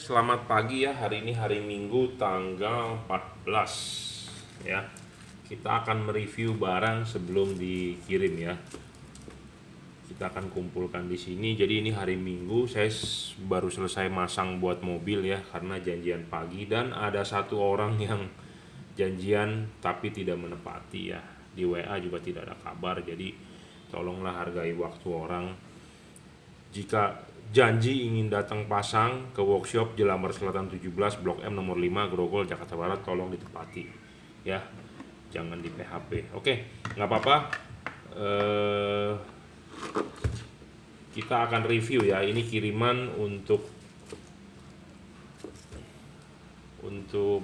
Selamat pagi ya, hari ini hari Minggu tanggal 14 ya. Kita akan mereview barang sebelum dikirim ya. Kita akan kumpulkan di sini. Jadi ini hari Minggu, saya baru selesai masang buat mobil ya karena janjian pagi, dan ada satu orang yang janjian tapi tidak menepati ya. Di WA juga tidak ada kabar. Jadi tolonglah hargai waktu orang. Jika janji ingin datang pasang ke workshop Jelambar Selatan 17 Blok M nomor 5 Grogol Jakarta Barat, tolong ditepati ya, jangan di PHP. Oke, nggak apa-apa. eh, kita akan review ya. Ini kiriman untuk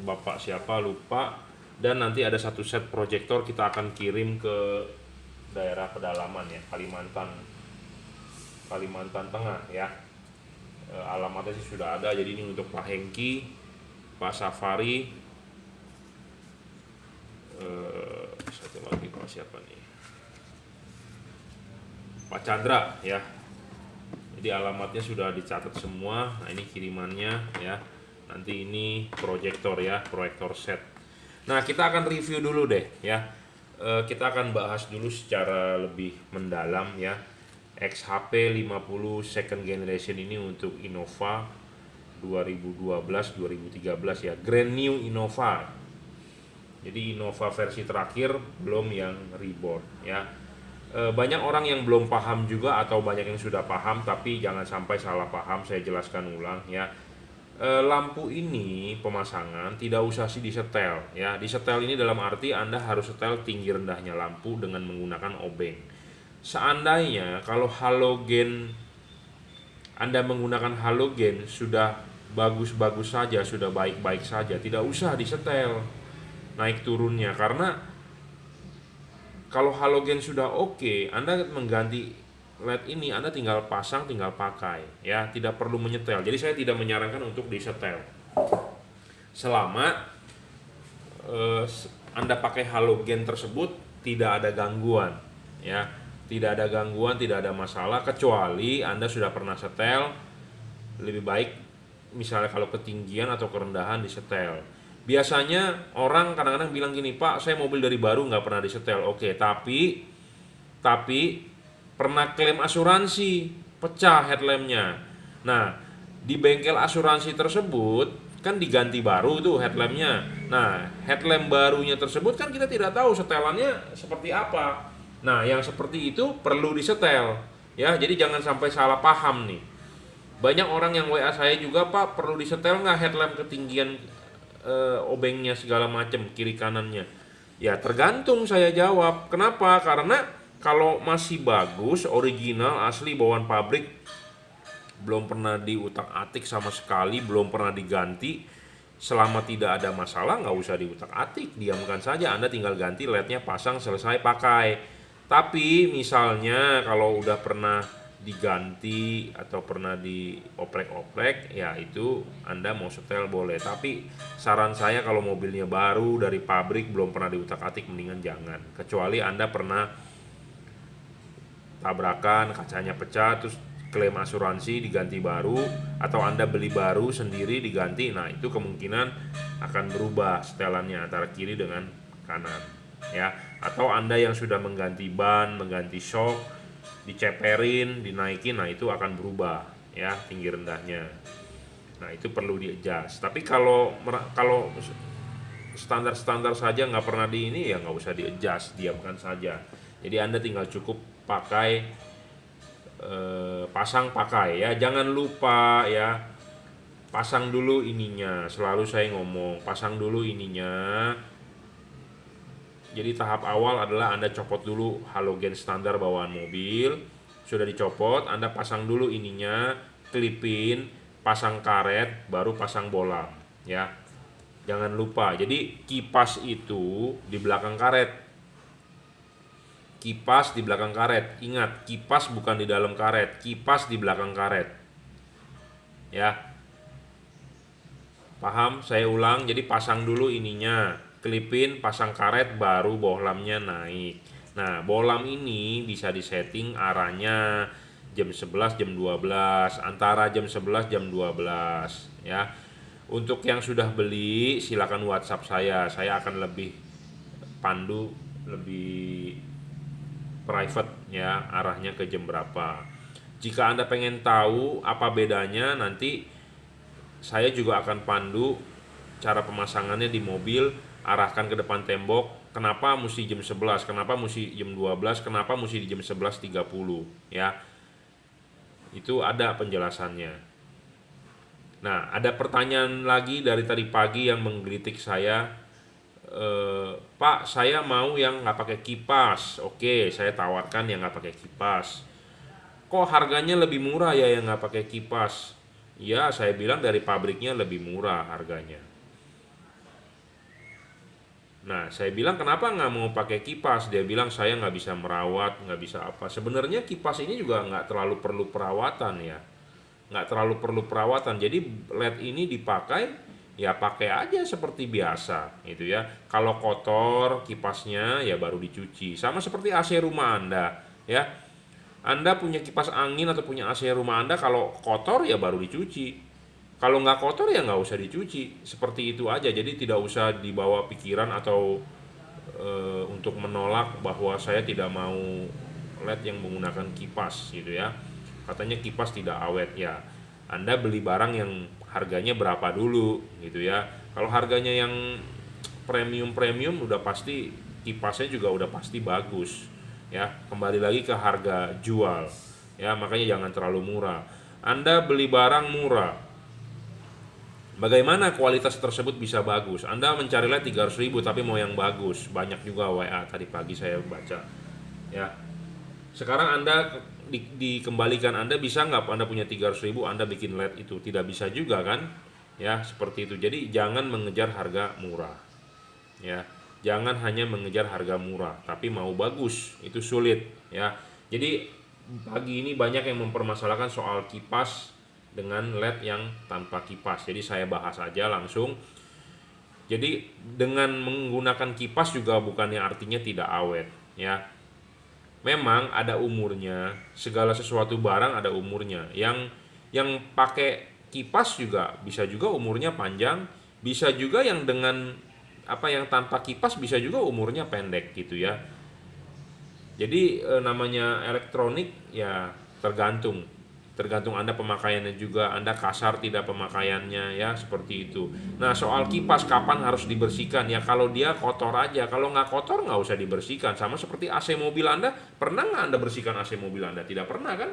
bapak siapa lupa, dan nanti ada satu set proyektor kita akan kirim ke daerah pedalaman ya, Kalimantan Tengah ya. Alamatnya sih sudah ada. Jadi ini untuk Pak Hengki, Pak Safari, satu lagi Pak siapa nih, Pak Chandra ya. Jadi alamatnya sudah dicatat semua. Nah ini kirimannya ya. Nanti ini proyektor ya, proyektor set. Nah kita akan review dulu deh ya. Kita akan bahas dulu secara lebih mendalam ya. XHP 50 second generation ini untuk Innova 2012-2013 ya, Grand New Innova. Jadi Innova versi terakhir, belum yang reborn ya. Banyak orang yang belum paham juga, atau banyak yang sudah paham tapi jangan sampai salah paham, saya jelaskan ulang ya. Lampu ini pemasangan tidak usah sih disetel ya. Disetel ini dalam arti Anda harus setel tinggi rendahnya lampu dengan menggunakan obeng. Seandainya kalau halogen, Anda menggunakan halogen sudah bagus-bagus saja, sudah baik-baik saja, tidak usah disetel naik turunnya. Karena kalau halogen sudah oke, Anda mengganti LED ini Anda tinggal pasang, tinggal pakai ya, tidak perlu menyetel. Jadi saya tidak menyarankan untuk disetel selama Anda pakai halogen tersebut tidak ada gangguan ya. Tidak ada gangguan, tidak ada masalah, kecuali Anda sudah pernah setel. Lebih baik misalnya kalau ketinggian atau kerendahan disetel. Biasanya orang kadang-kadang bilang gini, Pak saya mobil dari baru nggak pernah disetel. Oke, tapi pernah klaim asuransi pecah headlampnya. Nah di bengkel asuransi tersebut kan diganti baru tuh headlampnya. Nah headlamp barunya tersebut kan kita tidak tahu setelannya seperti apa. Nah, yang seperti itu perlu disetel ya. Jadi jangan sampai salah paham nih. Banyak orang yang WA saya juga, Pak perlu disetel nggak headlamp ketinggian obengnya segala macam kiri kanannya. Ya tergantung, saya jawab. Kenapa? Karena kalau masih bagus, original, asli bawaan pabrik, belum pernah diutak-atik sama sekali, belum pernah diganti, selama tidak ada masalah nggak usah diutak-atik, diamkan saja. Anda tinggal ganti LED-nya, pasang, selesai pakai. Tapi misalnya kalau udah pernah diganti atau pernah dioprek-oprek, ya itu Anda mau setel boleh. Tapi saran saya kalau mobilnya baru dari pabrik, belum pernah diutak-atik, mendingan jangan. Kecuali Anda pernah tabrakan, kacanya pecah, terus klaim asuransi diganti baru, atau Anda beli baru sendiri diganti. Nah itu kemungkinan akan berubah setelannya antara kiri dengan kanan ya. Atau Anda yang sudah mengganti ban, mengganti shock, diceperin, dinaikin, nah itu akan berubah ya tinggi rendahnya. Nah itu perlu di-adjust. Tapi kalau standar-standar saja nggak pernah di ini, ya nggak usah di-adjust, diamkan saja. Jadi Anda tinggal cukup pakai, pasang pakai ya. Jangan lupa ya, pasang dulu ininya. Selalu saya ngomong pasang dulu ininya. Jadi tahap awal adalah Anda copot dulu halogen standar bawaan mobil. Sudah dicopot, Anda pasang dulu ininya, klipin, pasang karet, baru pasang bolam ya. Jangan lupa. Jadi kipas itu di belakang karet. Kipas di belakang karet. Ingat, kipas bukan di dalam karet, kipas di belakang karet ya. Paham? Saya ulang. Jadi pasang dulu ininya, klipin, pasang karet, baru bohlamnya naik. Nah bohlam ini bisa disetting arahnya, jam 11, jam 12, antara jam 11 jam 12 ya. Untuk yang sudah beli silakan WhatsApp saya akan lebih pandu, lebih private ya, arahnya ke jam berapa. Jika Anda pengen tahu apa bedanya, nanti saya juga akan pandu cara pemasangannya di mobil, arahkan ke depan tembok, kenapa mesti jam 11, kenapa mesti jam 12, kenapa mesti di jam 11.30 ya. Itu ada penjelasannya. Nah, ada pertanyaan lagi dari tadi pagi yang menggelitik saya. Pak, saya mau yang nggak pakai kipas. Oke, saya tawarkan yang nggak pakai kipas. Kok harganya lebih murah ya yang nggak pakai kipas? Ya, saya bilang dari pabriknya lebih murah harganya. Nah, saya bilang kenapa nggak mau pakai kipas? Dia bilang saya nggak bisa merawat, nggak bisa apa. Sebenarnya kipas ini juga nggak terlalu perlu perawatan ya, nggak terlalu perlu perawatan. Jadi LED ini dipakai ya pakai aja seperti biasa gitu ya. Kalau kotor kipasnya ya baru dicuci. Sama seperti AC rumah Anda ya. Anda punya kipas angin atau punya AC rumah Anda, kalau kotor ya baru dicuci. Kalau nggak kotor ya nggak usah dicuci. Seperti itu aja. Jadi tidak usah dibawa pikiran atau untuk menolak bahwa saya tidak mau LED yang menggunakan kipas gitu ya. Katanya kipas tidak awet ya. Anda beli barang yang harganya berapa dulu gitu ya. Kalau harganya yang premium udah pasti kipasnya juga udah pasti bagus ya. Kembali lagi ke harga jual ya, makanya jangan terlalu murah. Anda beli barang murah, bagaimana kualitas tersebut bisa bagus? Anda mencari LED 300.000 tapi mau yang bagus. Banyak juga WA tadi pagi saya baca ya. Sekarang Anda dikembalikan, Anda bisa nggak Anda punya 300.000 Anda bikin LED itu? Tidak bisa juga kan ya, seperti itu. Jadi jangan mengejar harga murah ya. Jangan hanya mengejar harga murah, tapi mau bagus itu sulit ya. Jadi pagi ini banyak yang mempermasalahkan soal kipas dengan LED yang tanpa kipas. Jadi saya bahas aja langsung. Jadi dengan menggunakan kipas juga bukannya artinya tidak awet ya. Memang ada umurnya, segala sesuatu barang ada umurnya. Yang pakai kipas juga bisa juga umurnya panjang, bisa juga yang dengan yang tanpa kipas bisa juga umurnya pendek gitu ya. Jadi namanya elektronik ya tergantung Anda pemakaiannya juga. Anda kasar tidak pemakaiannya ya, seperti itu. Nah, soal kipas kapan harus dibersihkan ya, kalau dia kotor aja. Kalau nggak kotor nggak usah dibersihkan. Sama seperti AC mobil Anda, pernah nggak Anda bersihkan AC mobil Anda? Tidak pernah kan.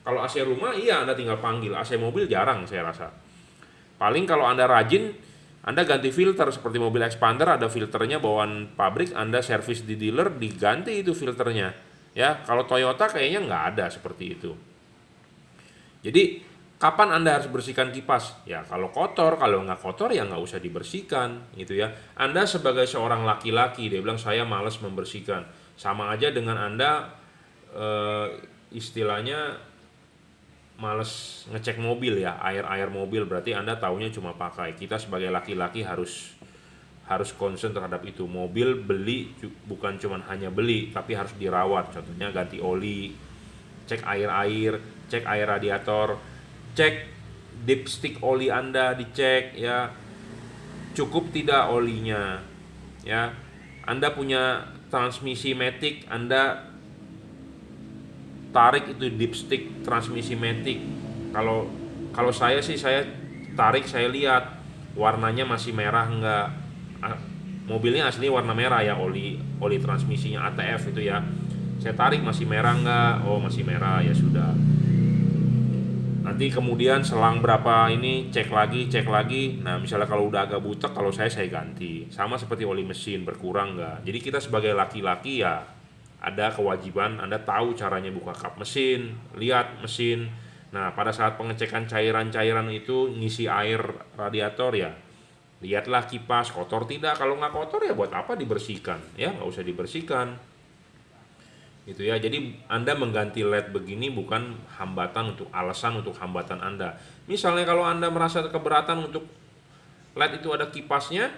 Kalau AC rumah iya Anda tinggal panggil. AC mobil jarang saya rasa. Paling kalau Anda rajin, Anda ganti filter. Seperti mobil expander ada filternya bawaan pabrik, Anda servis di dealer diganti itu filternya ya. Kalau Toyota kayaknya nggak ada seperti itu. Jadi kapan Anda harus bersihkan kipas? Ya kalau kotor, kalau nggak kotor ya nggak usah dibersihkan gitu ya. Anda sebagai seorang laki-laki, dia bilang saya malas membersihkan. Sama aja dengan Anda istilahnya males ngecek mobil ya, air mobil, berarti Anda taunya cuma pakai. Kita sebagai laki-laki harus concern terhadap itu. Mobil beli bukan cuma hanya beli, tapi harus dirawat. Contohnya ganti oli, cek air, cek air radiator, cek dipstick oli Anda dicek ya. Cukup tidak olinya ya. Anda punya transmisi matic, Anda tarik itu dipstick transmisi matic. Kalau saya sih, saya tarik, saya lihat warnanya masih merah enggak. Mobilnya asli warna merah ya, oli transmisinya ATF itu ya. Saya tarik masih merah enggak? Oh masih merah, ya sudah. Nanti kemudian selang berapa ini cek lagi. Nah misalnya kalau udah agak butek, kalau saya ganti. Sama seperti oli mesin, berkurang enggak. Jadi kita sebagai laki-laki ya ada kewajiban Anda tahu caranya buka kap mesin, lihat mesin. Nah pada saat pengecekan cairan-cairan itu, ngisi air radiator ya, lihatlah kipas kotor tidak. Kalau nggak kotor ya buat apa dibersihkan ya, nggak usah dibersihkan gitu ya. Jadi Anda mengganti LED begini bukan alasan untuk hambatan Anda. Misalnya kalau Anda merasa keberatan untuk LED itu ada kipasnya,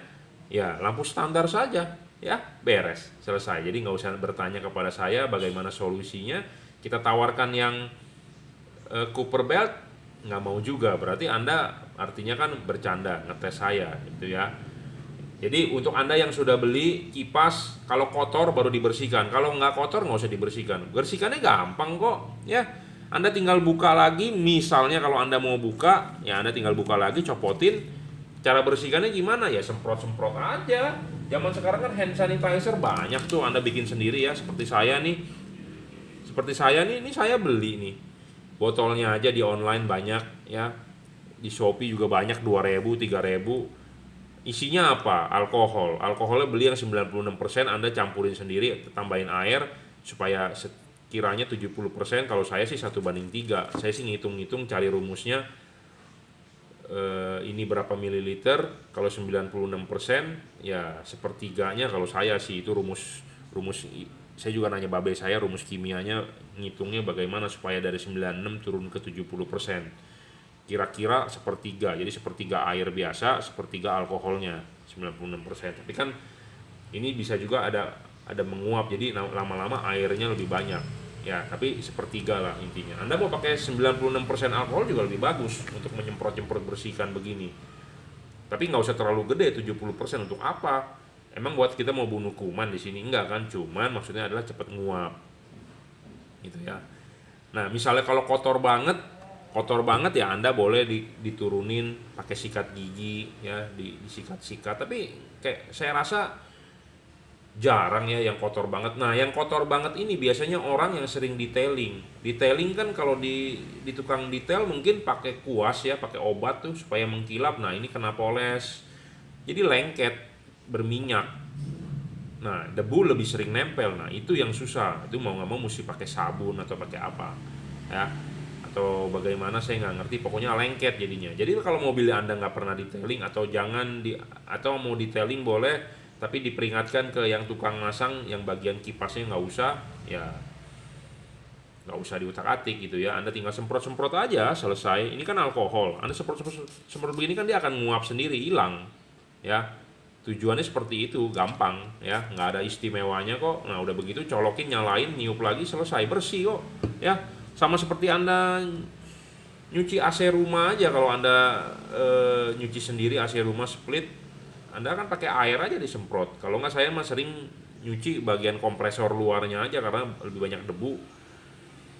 ya lampu standar saja ya, beres, selesai. Jadi nggak usah bertanya kepada saya bagaimana solusinya. Kita tawarkan yang Cooper belt nggak mau juga, berarti Anda artinya kan bercanda ngetes saya gitu ya. Jadi untuk Anda yang sudah beli kipas, kalau kotor baru dibersihkan, kalau nggak kotor nggak usah dibersihkan. Bersihkannya gampang kok ya. Anda tinggal buka lagi, misalnya kalau Anda mau buka, ya Anda tinggal buka lagi, copotin. Cara bersihkannya gimana ya, semprot-semprot aja. Zaman sekarang kan hand sanitizer banyak tuh, Anda bikin sendiri ya, seperti saya nih. Ini saya beli nih. Botolnya aja di online banyak ya. Di Shopee juga banyak 2.000, 3.000. Isinya apa? Alkohol. Alkoholnya beli yang 96%, Anda campurin sendiri, tambahin air supaya sekiranya 70%. Kalau saya sih 1:3. Saya sih ngitung-ngitung cari rumusnya, ini berapa mililiter. Kalau 96% ya sepertiganya. Kalau saya sih itu rumus saya juga nanya babe saya, rumus kimianya ngitungnya bagaimana supaya dari 96 turun ke 70%. Kira-kira sepertiga, jadi sepertiga air biasa, sepertiga alkoholnya 96%. Tapi kan ini bisa juga ada menguap, jadi lama-lama airnya lebih banyak ya, tapi sepertiga lah intinya. Anda mau pakai 96% alkohol juga lebih bagus untuk menyemprot-nyemprot bersihkan begini, tapi nggak usah terlalu gede. 70% untuk apa? Emang buat kita mau bunuh kuman di sini? Enggak kan, cuman maksudnya adalah cepat nguap gitu ya. Nah misalnya kalau kotor banget ya Anda boleh diturunin pakai sikat gigi ya, disikat-sikat. Tapi kayak saya rasa jarang ya yang kotor banget. Nah yang kotor banget ini biasanya orang yang sering detailing. Detailing kan kalau di tukang detail mungkin pakai kuas ya, pakai obat tuh supaya mengkilap. Nah ini kena poles, jadi lengket, berminyak. Nah debu lebih sering nempel. Nah itu yang susah. Itu mau nggak mau mesti pakai sabun atau pakai apa ya, atau bagaimana saya nggak ngerti, pokoknya lengket jadinya. Jadi kalau mobil Anda nggak pernah detailing atau atau mau detailing boleh, tapi diperingatkan ke yang tukang masang yang bagian kipasnya nggak usah ya, nggak usah diutak-atik gitu ya. Anda tinggal semprot-semprot aja, selesai. Ini kan alkohol, Anda semprot begini kan dia akan nguap sendiri, hilang ya. Tujuannya seperti itu, gampang ya, nggak ada istimewanya kok. Nah udah begitu colokin, nyalain, niup lagi, selesai, bersih kok ya. Sama seperti Anda nyuci AC rumah aja. Kalau Anda nyuci sendiri AC rumah split, Anda kan pakai air aja disemprot. Kalau nggak, saya mah sering nyuci bagian kompresor luarnya aja karena lebih banyak debu.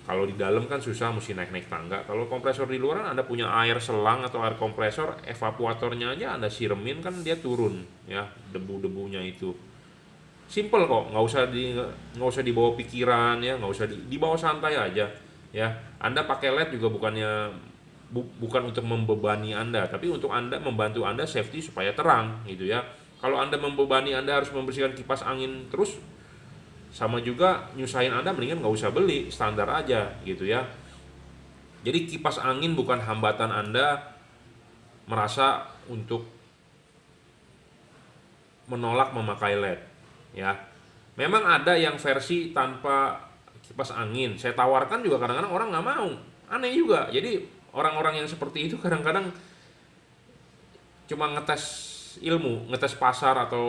Kalau di dalam kan susah, mesti naik-naik tangga. Kalau kompresor di luar Anda punya air selang atau air kompresor, evaporatornya aja Anda siremin kan dia turun ya debu-debunya itu. Simple kok, nggak usah dibawa pikiran ya, nggak usah dibawa santai aja ya. Anda pakai LED juga bukan untuk membebani Anda, tapi untuk Anda membantu Anda safety supaya terang gitu ya. Kalau Anda membebani, Anda harus membersihkan kipas angin terus, sama juga nyusahin Anda, mendingan nggak usah beli, standar aja gitu ya. Jadi kipas angin bukan hambatan Anda merasa untuk menolak memakai LED ya. Memang ada yang versi tanpa kipas angin, saya tawarkan juga, kadang-kadang orang nggak mau, aneh juga. Jadi orang-orang yang seperti itu kadang-kadang cuma ngetes ilmu, ngetes pasar, atau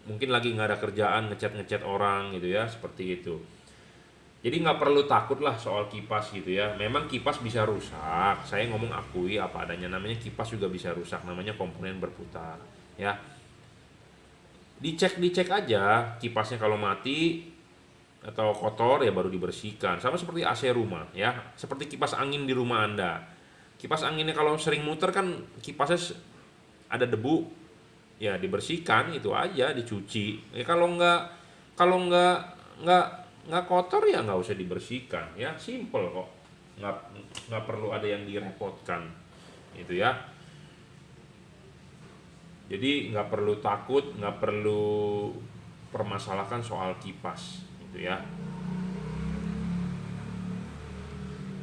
mungkin lagi nggak ada kerjaan, ngecat orang gitu ya, seperti itu. Jadi nggak perlu takut lah soal kipas gitu ya. Memang kipas bisa rusak, saya ngomong akui apa adanya, namanya kipas juga bisa rusak, namanya komponen berputar ya. Dicek aja kipasnya, kalau mati atau kotor ya baru dibersihkan. Sama seperti AC rumah ya, seperti kipas angin di rumah Anda. Kipas anginnya kalau sering muter kan kipasnya ada debu, ya dibersihkan, itu aja, dicuci ya. Kalau nggak kotor ya nggak usah dibersihkan ya, simple kok, nggak perlu ada yang direpotkan itu ya. Jadi nggak perlu takut, nggak perlu permasalahkan soal kipas gitu ya.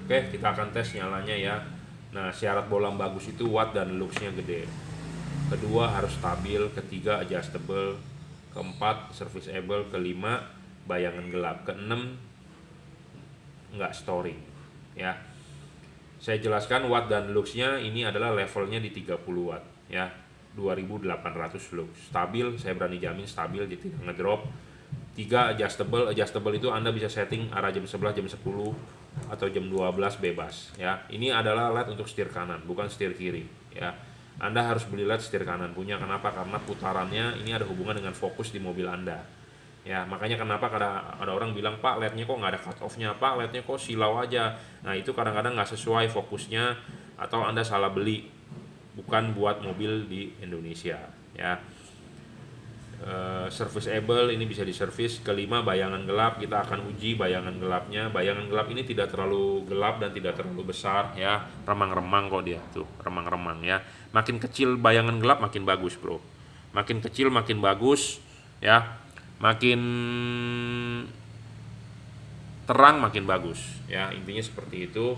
Oke, kita akan tes nyalanya ya. Nah syarat bolam bagus itu watt dan luxnya gede. Kedua harus stabil, ketiga adjustable, keempat serviceable, kelima bayangan gelap, keenam nggak storing ya. Saya jelaskan watt dan luxnya, ini adalah levelnya di 30 watt ya, 2800 lux. Stabil, saya berani jamin stabil, jadi tidak ngedrop. 3 adjustable itu Anda bisa setting arah jam 11, jam 10 atau jam 12 bebas ya. Ini adalah LED untuk setir kanan, bukan setir kiri ya. Anda harus beli LED setir kanan punya. Kenapa? Karena putarannya ini ada hubungan dengan fokus di mobil Anda. Ya, makanya kenapa ada orang bilang, Pak, LED-nya kok nggak ada cut off-nya, Pak, LED-nya kok silau aja. Nah, itu kadang-kadang nggak sesuai fokusnya, atau Anda salah beli, bukan buat mobil di Indonesia ya. Serviceable ini bisa diservis. Kelima, bayangan gelap, kita akan uji bayangan gelapnya. Bayangan gelap ini tidak terlalu gelap dan tidak terlalu besar ya, remang-remang kok dia tuh, remang-remang ya. Makin kecil bayangan gelap makin bagus bro, makin kecil makin bagus ya, makin terang makin bagus ya, intinya seperti itu.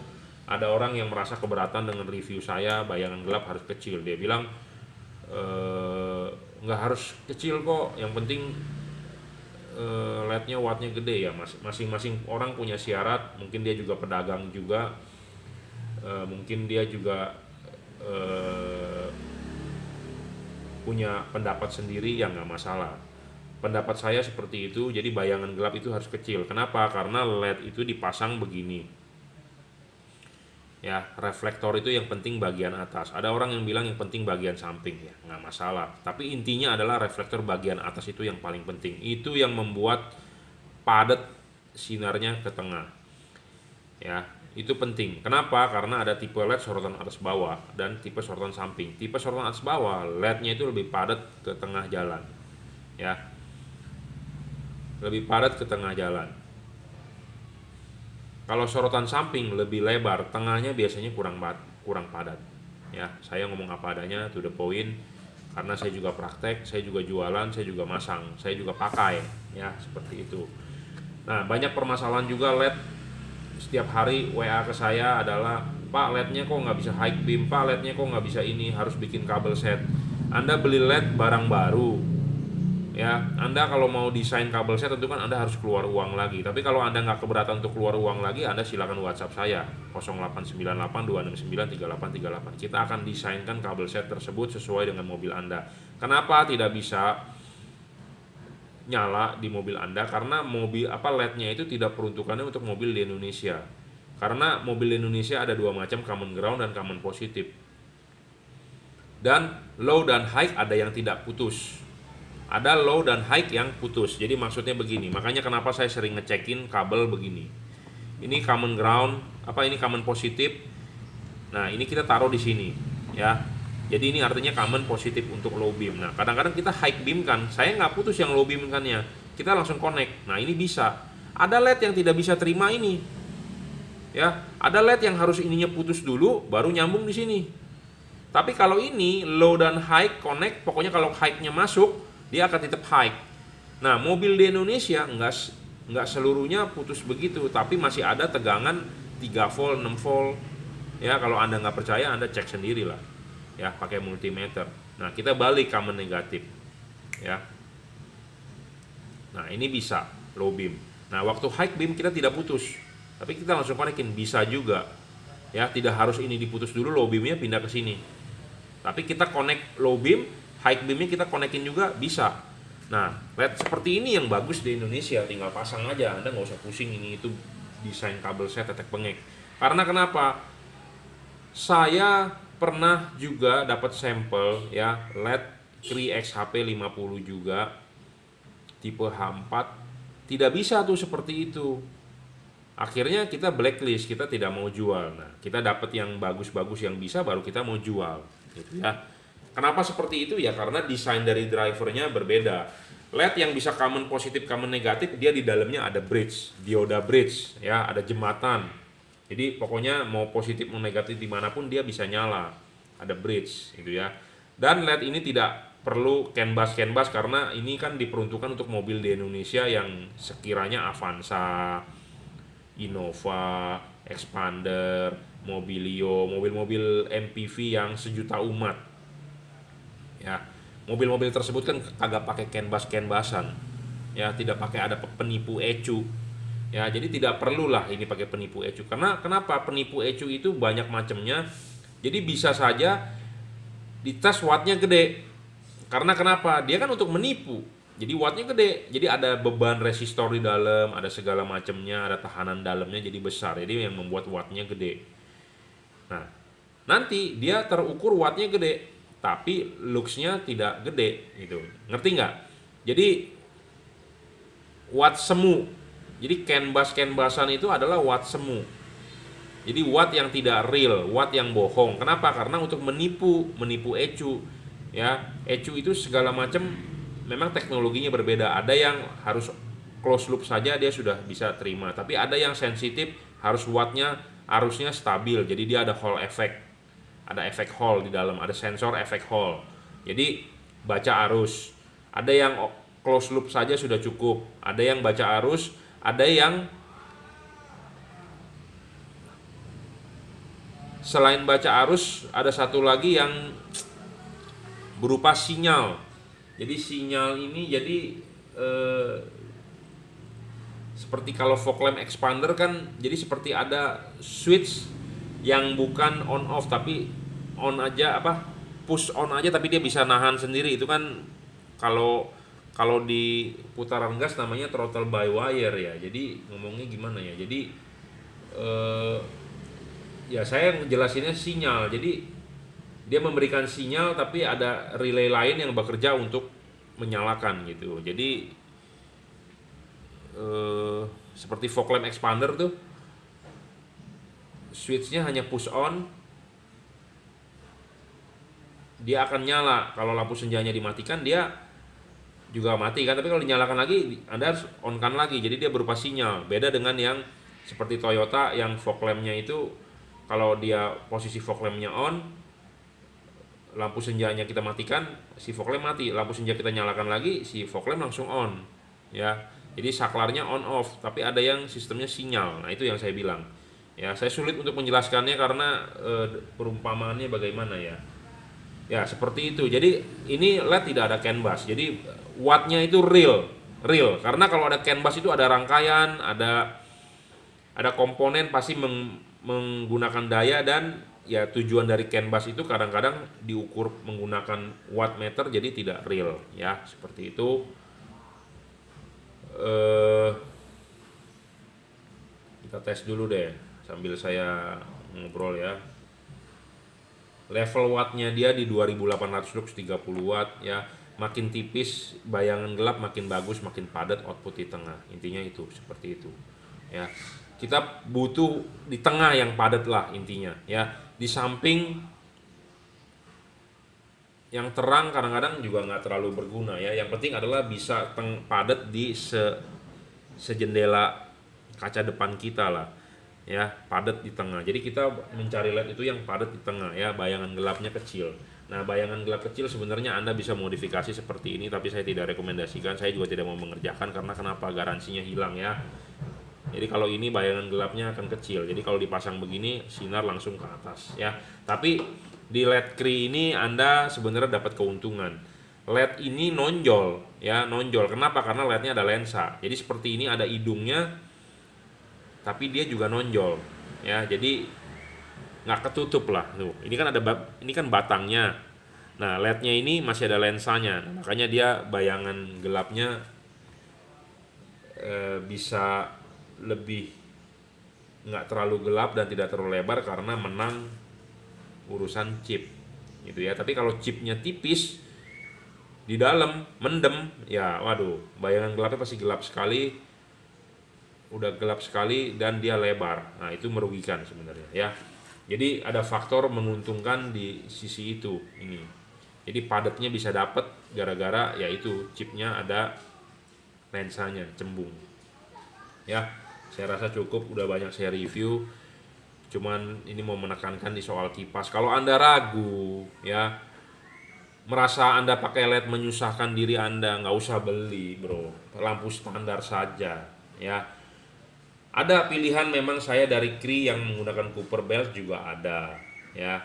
Ada orang yang merasa keberatan dengan review saya bayangan gelap harus kecil. Dia bilang nggak harus kecil kok, yang penting LED-nya wattnya gede ya. Masing-masing orang punya syarat, mungkin dia juga pedagang juga, mungkin dia juga punya pendapat sendiri, ya nggak masalah. Pendapat saya seperti itu, jadi bayangan gelap itu harus kecil. Kenapa? Karena LED itu dipasang begini ya, reflektor itu yang penting bagian atas. Ada orang yang bilang yang penting bagian samping, ya nggak masalah, tapi intinya adalah reflektor bagian atas itu yang paling penting. Itu yang membuat padat sinarnya ke tengah ya, itu penting. Kenapa? Karena ada tipe LED sorotan atas bawah dan tipe sorotan samping. Tipe sorotan atas bawah LED-nya itu lebih padat ke tengah jalan ya, lebih padat ke tengah jalan. Kalau sorotan samping lebih lebar, tengahnya biasanya kurang padat ya. Saya ngomong apa adanya, to the point, karena saya juga praktek, saya juga jualan, saya juga masang, saya juga pakai ya, seperti itu. Nah, banyak permasalahan juga LED. Setiap hari WA ke saya adalah, Pak, LED-nya kok nggak bisa high beam, Pak, LED-nya kok nggak bisa ini, harus bikin kabel set. Anda beli LED barang baru ya, Anda kalau mau desain kabel set tentu kan Anda harus keluar uang lagi. Tapi kalau Anda nggak keberatan untuk keluar uang lagi, Anda silakan WhatsApp saya 0898 269 3838. Kita akan desainkan kabel set tersebut sesuai dengan mobil Anda. Kenapa tidak bisa nyala di mobil Anda? Karena mobil LED-nya itu tidak peruntukannya untuk mobil di Indonesia. Karena mobil di Indonesia ada dua macam, common ground dan common positif. Dan low dan high ada yang tidak putus. Ada low dan high yang putus. Jadi maksudnya begini. Makanya kenapa saya sering ngecekin kabel begini. Ini common ground, ini common positif. Nah, ini kita taruh di sini ya. Jadi ini artinya common positif untuk low beam. Nah, kadang-kadang kita high beam kan, saya nggak putus yang low beam kan ya. Kita langsung connect. Nah, ini bisa. Ada LED yang tidak bisa terima ini. Ya, ada LED yang harus ininya putus dulu baru nyambung di sini. Tapi kalau ini low dan high connect, pokoknya kalau high-nya masuk, dia akan tetap high. Nah, mobil di Indonesia nggak seluruhnya putus begitu, tapi masih ada tegangan 3 volt, 6 volt. Ya, kalau Anda nggak percaya, Anda cek sendirilah. Ya, pakai multimeter. Nah, kita balik common negatif. Ya. Nah, ini bisa low beam. Nah, waktu high beam kita tidak putus, tapi kita langsung konekin, bisa juga. Ya, tidak harus ini diputus dulu, low beamnya pindah ke sini. Tapi kita connect low beam, high beamnya kita konekin juga bisa. Nah, LED seperti ini yang bagus di Indonesia, tinggal pasang aja. Anda nggak usah pusing ini itu desain kabel set tetek bengek. Karena kenapa? Saya pernah juga dapat sampel ya LED Cree XHP 50 juga tipe H4, tidak bisa tuh seperti itu. Akhirnya kita blacklist, kita tidak mau jual. Nah, kita dapat yang bagus-bagus yang bisa, baru kita mau jual gitu ya. Kenapa seperti itu ya? Karena desain dari drivernya berbeda. LED yang bisa common positif, common negatif, dia di dalamnya ada bridge, dioda bridge, ya, ada jembatan. Jadi pokoknya mau positif mau negatif dimanapun dia bisa nyala, ada bridge, gitu ya. Dan LED ini tidak perlu CAN bus karena ini kan diperuntukkan untuk mobil di Indonesia yang sekiranya Avanza, Innova, Expander, Mobilio, mobil-mobil MPV yang sejuta umat. Ya, mobil-mobil tersebut kan kagak pakai CAN busan, ya, tidak pakai ada penipu ECU, ya, jadi tidak perlulah ini pakai penipu ECU. Karena kenapa? Penipu ECU itu banyak macamnya, jadi bisa saja dites wattnya gede. Karena kenapa? Dia kan untuk menipu. jadi wattnya gede, jadi ada beban resistor di dalam, ada segala macamnya, ada tahanan dalamnya jadi besar, jadi yang membuat wattnya gede. Nah, nanti dia terukur wattnya gede, tapi luxnya tidak gede gitu, ngerti nggak? Jadi watt semu, jadi canvas-canvasan itu adalah watt semu. Jadi watt yang tidak real, watt yang bohong. Kenapa? Karena untuk menipu ECU. Ya, ECU itu segala macam memang teknologinya berbeda. Ada yang harus close loop saja dia sudah bisa terima, tapi ada yang sensitif, harus wattnya arusnya stabil. Jadi dia ada Hall effect. Ada efek Hall di dalam, ada sensor efek Hall. Jadi baca arus. Ada yang close loop saja sudah cukup. Ada yang baca arus, ada yang selain baca arus, ada satu lagi yang berupa sinyal. Jadi sinyal ini jadi seperti kalau fog lamp expander kan, jadi seperti ada switch yang bukan on off tapi on aja, push on aja, tapi dia bisa nahan sendiri. Itu kan kalau di putaran gas namanya throttle by wire ya. Jadi ngomongnya gimana ya? Jadi ya saya ngejelasinnya sinyal. Jadi dia memberikan sinyal tapi ada relay lain yang bekerja untuk menyalakan gitu. Jadi seperti fog lamp expander tuh, switchnya hanya push on, dia akan nyala. Kalau lampu senjanya dimatikan dia juga mati kan, tapi kalau dinyalakan lagi Anda harus on kan lagi, jadi dia berupa sinyal. Beda dengan yang seperti Toyota yang fog lampnya itu kalau dia posisi fog lampnya on, lampu senjanya kita matikan, si fog lamp mati. Lampu senja kita nyalakan lagi, si fog lamp langsung on ya. Jadi saklarnya on off, tapi ada yang sistemnya sinyal. Nah, itu yang saya bilang. Ya, saya sulit untuk menjelaskannya karena perumpamaannya bagaimana ya. Ya, seperti itu. Jadi ini LED tidak ada canvas. Jadi wattnya itu real. Karena kalau ada canvas itu ada rangkaian, ada komponen pasti menggunakan daya, dan ya tujuan dari canvas itu kadang-kadang diukur menggunakan wattmeter, jadi tidak real ya, seperti itu. Kita tes dulu deh sambil saya ngobrol ya. Level wattnya dia di 2800 lux 30 watt ya. Makin tipis bayangan gelap makin bagus, makin padat output di tengah. Intinya itu seperti itu ya. Kita butuh di tengah yang padat lah intinya ya. Di samping yang terang kadang-kadang juga nggak terlalu berguna ya. Yang penting adalah bisa padat di sejendela kaca depan kita lah ya, padat di tengah. Jadi kita mencari LED itu yang padat di tengah ya, bayangan gelapnya kecil. Nah, bayangan gelap kecil sebenarnya Anda bisa modifikasi seperti ini, tapi saya tidak rekomendasikan. Saya juga tidak mau mengerjakan karena kenapa? Garansinya hilang ya. Jadi kalau ini bayangan gelapnya akan kecil. Jadi kalau dipasang begini sinar langsung ke atas ya. Tapi di LED Cree ini Anda sebenarnya dapat keuntungan. LED ini nonjol ya, nonjol. Kenapa? Karena LED-nya ada lensa. Jadi seperti ini ada hidungnya, tapi dia juga nonjol ya. Jadi nggak ketutup lah tuh. Ini kan ini kan batangnya. Nah, LED-nya ini masih ada lensanya. Makanya dia bayangan gelapnya bisa lebih nggak terlalu gelap dan tidak terlalu lebar karena menang urusan chip gitu ya. Tapi kalau chipnya tipis di dalam mendem ya, waduh, bayangan gelapnya pasti gelap sekali, udah gelap sekali dan dia lebar. Nah, itu merugikan sebenarnya ya. Jadi ada faktor menguntungkan di sisi itu ini. Jadi padatnya bisa dapat gara-gara yaitu chipnya ada lensanya cembung ya. Saya rasa cukup, udah banyak saya review. Cuman ini mau menekankan di soal kipas. Kalau Anda ragu ya, merasa Anda pakai LED menyusahkan diri Anda, nggak usah beli bro, lampu standar saja ya. Ada pilihan memang saya dari Cree yang menggunakan Cooper Belt juga ada ya.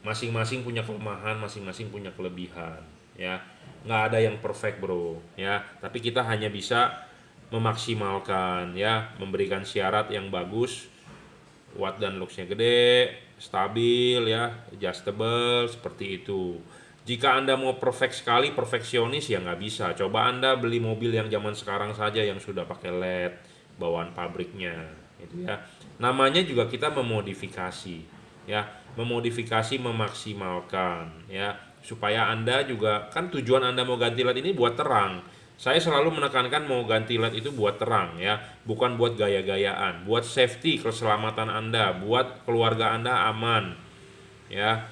Masing-masing punya kelemahan, masing-masing punya kelebihan ya. Nggak ada yang perfect bro ya. Tapi kita hanya bisa memaksimalkan ya, memberikan syarat yang bagus, watt dan luxnya gede, stabil ya, adjustable seperti itu. Jika Anda mau perfect sekali, perfeksionis, ya nggak bisa. Coba Anda beli mobil yang zaman sekarang saja yang sudah pakai LED bawaan pabriknya, gitu ya. Namanya juga kita memodifikasi, ya, memodifikasi, memaksimalkan, ya, supaya Anda juga, kan tujuan Anda mau ganti LED ini buat terang. Saya selalu menekankan mau ganti LED itu buat terang, ya, bukan buat gaya-gayaan, buat safety, keselamatan Anda, buat keluarga Anda aman, ya,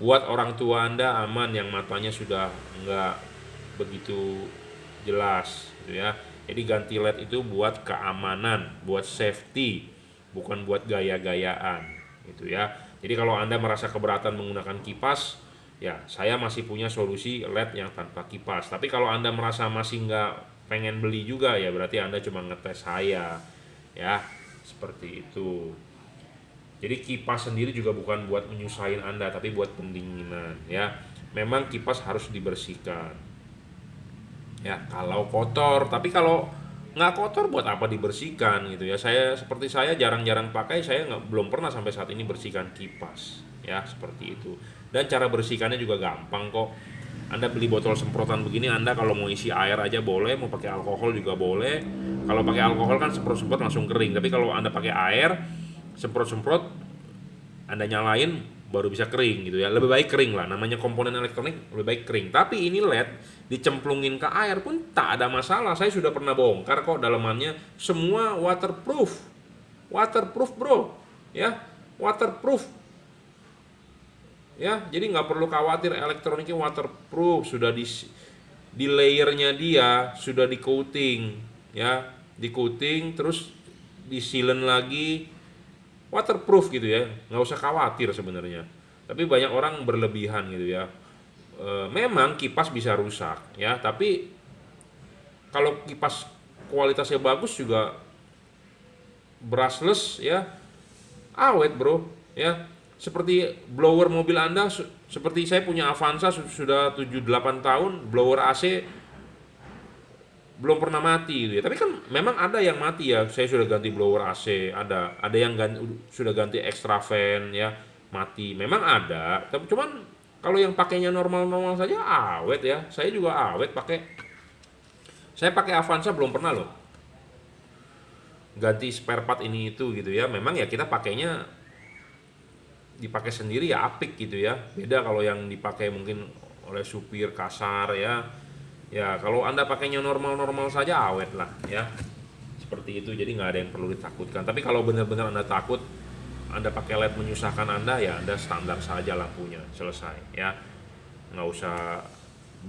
buat orang tua Anda aman yang matanya sudah nggak begitu jelas, gitu ya. Jadi ganti LED itu buat keamanan, buat safety, bukan buat gaya-gayaan, gitu ya. Jadi kalau Anda merasa keberatan menggunakan kipas, ya saya masih punya solusi LED yang tanpa kipas. Tapi kalau Anda merasa masih nggak pengen beli juga, ya berarti Anda cuma ngetes saya, ya, seperti itu. Jadi kipas sendiri juga bukan buat menyusahin Anda, tapi buat pendinginan, ya. Memang kipas harus dibersihkan, ya, kalau kotor. Tapi kalau nggak kotor, buat apa dibersihkan, gitu ya. Seperti saya jarang-jarang pakai, saya belum pernah sampai saat ini bersihkan kipas, ya, seperti itu. Dan cara bersihkannya juga gampang kok. Anda beli botol semprotan begini, Anda kalau mau isi air aja boleh, mau pakai alkohol juga boleh. Kalau pakai alkohol kan semprot-semprot langsung kering, tapi kalau Anda pakai air, semprot-semprot, Anda nyalain baru bisa kering, gitu ya. Lebih baik kering lah, namanya komponen elektronik, lebih baik kering. Tapi ini LED dicemplungin ke air pun tak ada masalah. Saya sudah pernah bongkar kok dalamannya, semua waterproof. Waterproof, bro. Ya, waterproof. Ya, jadi nggak perlu khawatir, elektroniknya waterproof, sudah di layernya dia sudah di coating, ya, di coating terus di sealant lagi, waterproof, gitu ya. Nggak usah khawatir sebenarnya. Tapi banyak orang berlebihan, gitu ya. Memang kipas bisa rusak, ya, tapi kalau kipas kualitasnya bagus juga brushless, ya, awet, bro, ya. Seperti blower mobil Anda, seperti saya punya Avanza sudah 7-8 tahun, blower AC belum pernah mati, gitu ya. Tapi kan memang ada yang mati, ya. Saya sudah ganti blower AC, ada yang sudah ganti extra fan, ya, mati. Memang ada, tapi cuman kalau yang pakainya normal-normal saja awet, ya. Saya juga awet pakai. Saya pakai Avanza belum pernah loh ganti spare part ini itu, gitu ya. Memang ya kita pakainya dipakai sendiri ya apik, gitu ya. Beda kalau yang dipakai mungkin oleh supir kasar, ya. Ya kalau Anda pakainya normal-normal saja awet lah, ya. Seperti itu, jadi nggak ada yang perlu ditakutkan. Tapi kalau benar-benar Anda takut, Anda pakai LED menyusahkan Anda, ya Anda standar saja lampunya, selesai, ya. Nggak usah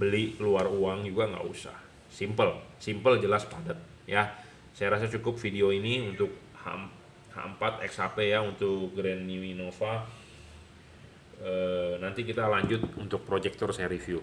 beli keluar uang juga, nggak usah. Simple, jelas, padat, ya. Saya rasa cukup video ini untuk H4 XHP, ya, untuk Grand New Innova. Nanti kita lanjut untuk proyektor saya review.